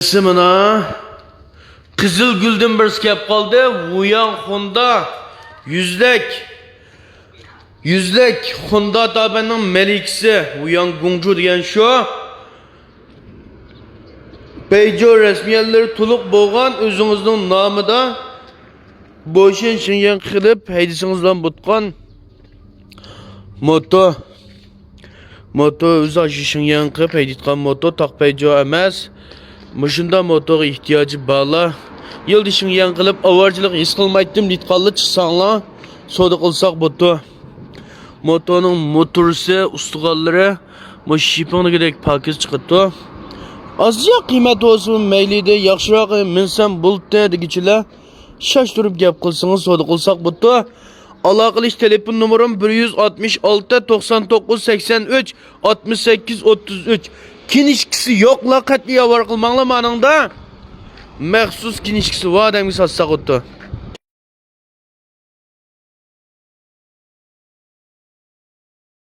Mana Qizil Guldan bir kep qoldi. Vuyan Honda yüzlek Honda tabanning melikisi Vuyan Gongju degan shu. Peugeot rasmiyatlari to'liq bo'lgan o'zingizning nomida bo'shin shingan qilib haydasingizdan butgan moto o'zi shingan qilib haydayotgan moto taq Peugeot emas. Muşunda motora ihtiyacı bağla. Yıl dişini yan kılıp avarcılık his kılmaydım litkallı çıksanla soda kılsak botu. Motorun motorusu, ustukalları bu şiponu gerek pakiz çıkıttı. Azıcık kıymet olsun meyliydi. Yakşırak minsem bulutta degiçiler. Şaştırıp gap kılsınız soda kılsak botu. Alakalı iş telefon numaram 166 99 83 68 33. Kinişkisi yok la katliya var kılmanla manında. Məxsus kinişkisi var demiş satsak ottu.